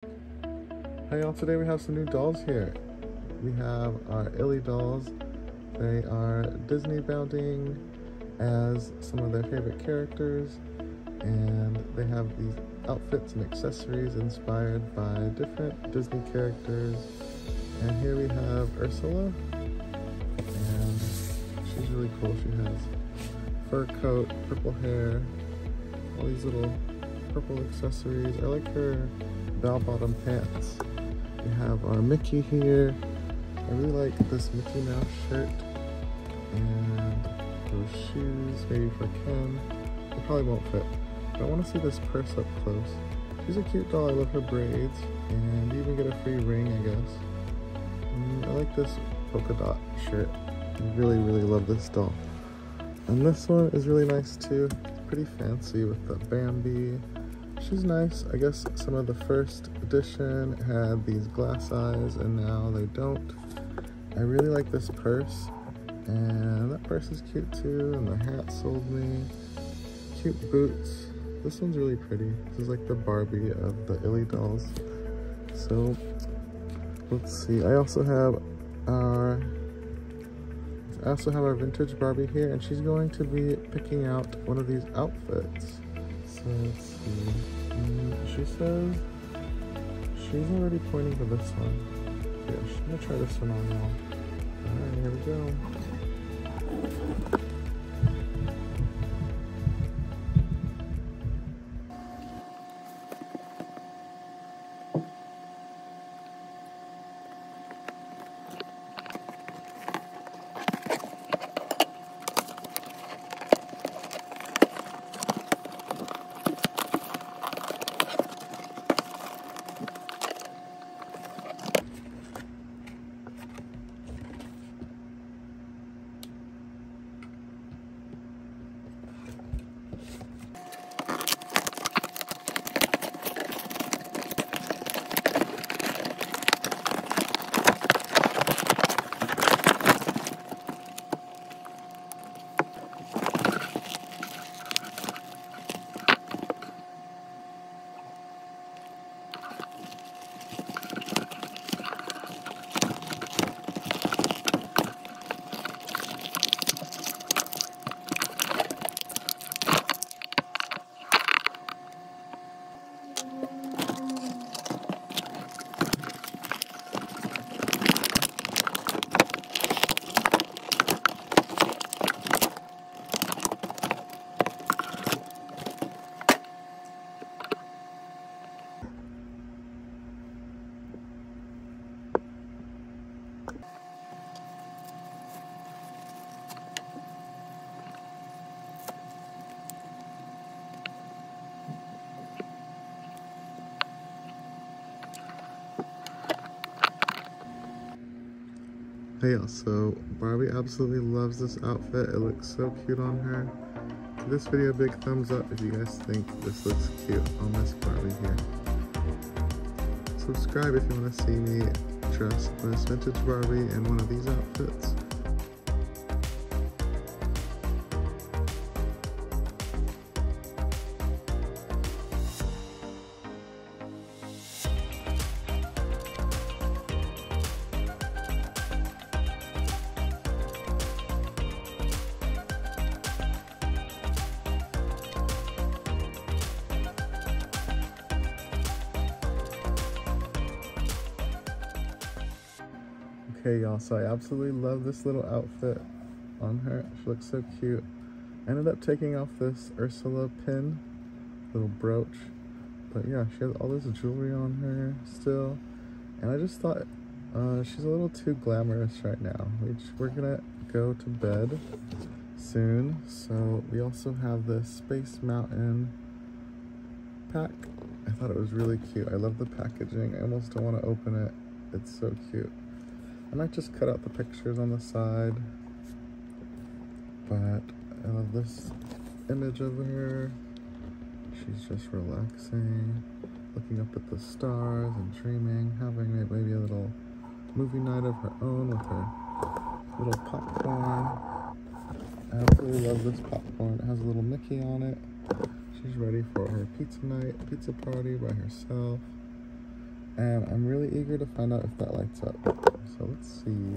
Hey y'all, today we have some new dolls here. We have our ILY dolls. They are Disney bounding as some of their favorite characters, and they have these outfits and accessories inspired by different Disney characters. And here we have Ursela, and she's really cool. She has fur coat, purple hair, all these little purple accessories. I like her bell-bottom pants. We have our Mickey here. I really like this Mickey Mouse shirt and those shoes, maybe for Ken. They probably won't fit, but I want to see this purse up close. She's a cute doll. I love her braids, and you even get a free ring, I guess. I like this polka dot shirt. I really love this doll. And this one is really nice too. It's pretty fancy with the Barbie. She's nice. I guess some of the first edition had these glass eyes and now they don't. I really like this purse, and that purse is cute too, and the hat sold me. Cute boots. This one's really pretty. This is like the Barbie of the ILY dolls. So let's see. I also have our vintage Barbie here, and she's going to be picking out one of these outfits. So let's see. She says she's already pointing to this one. Yeah, she's gonna try this one on now. Alright, here we go. Hey y'all, so Barbie absolutely loves this outfit. It looks so cute on her. Give this video a big thumbs up if you guys think this looks cute on this Barbie here. Subscribe if you want to see me dress this vintage Barbie in one of these outfits. Okay y'all, so I absolutely love this little outfit on her. She looks so cute. I ended up taking off this Ursela pin, little brooch. But yeah, she has all this jewelry on her still. And I just thought she's a little too glamorous right now. We're gonna go to bed soon. So we also have this Space Mountain pack. I thought it was really cute. I love the packaging. I almost don't want to open it. It's so cute. I might just cut out the pictures on the side, but I love this image of her. She's just relaxing, looking up at the stars and dreaming, having maybe a little movie night of her own with her little popcorn. I absolutely love this popcorn. It has a little Mickey on it. She's ready for her pizza night, pizza party by herself. and I'm really eager to find out if that lights up. So let's see.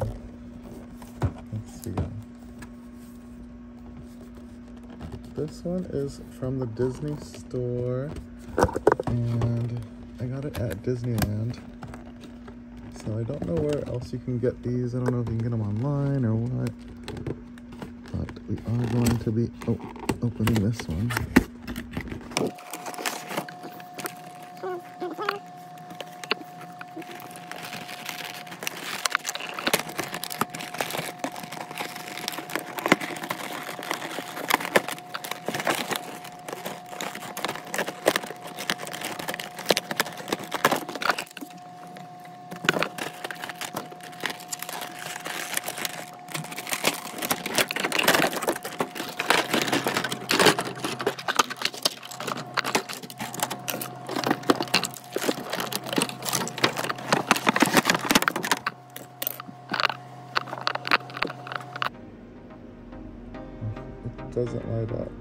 This one is from the Disney store, and I got it at Disneyland. So I don't know where else you can get these. I don't know if you can get them online or what. But we are going to be opening this one. Doesn't light up.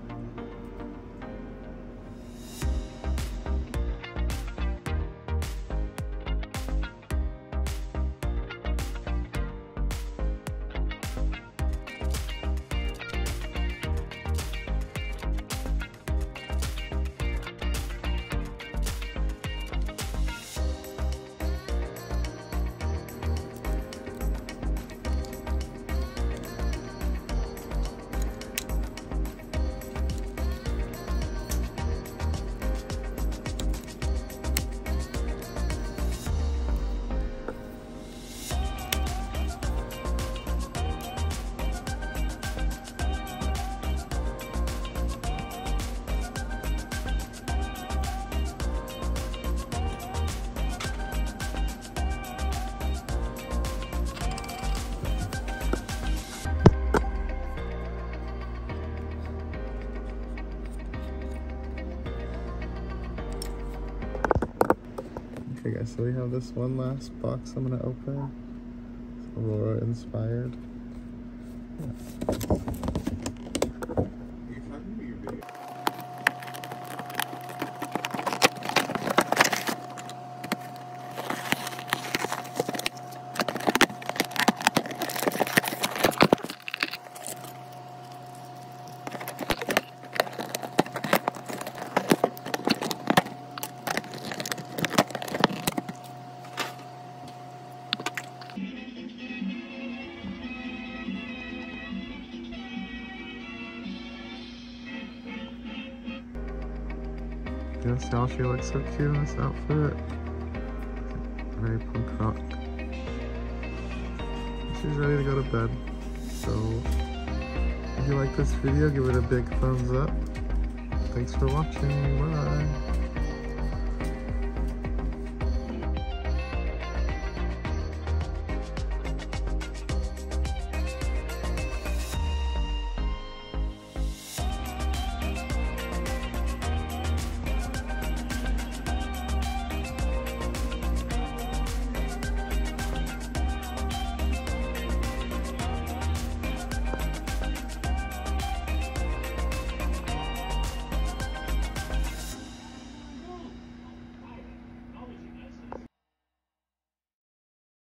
Okay guys, so we have this one last box I'm gonna open. It's Aurora inspired. Yeah. See how she looks so cute in this outfit. Very punk rock. She's ready to go to bed. So if you like this video, give it a big thumbs up. Thanks for watching. Bye.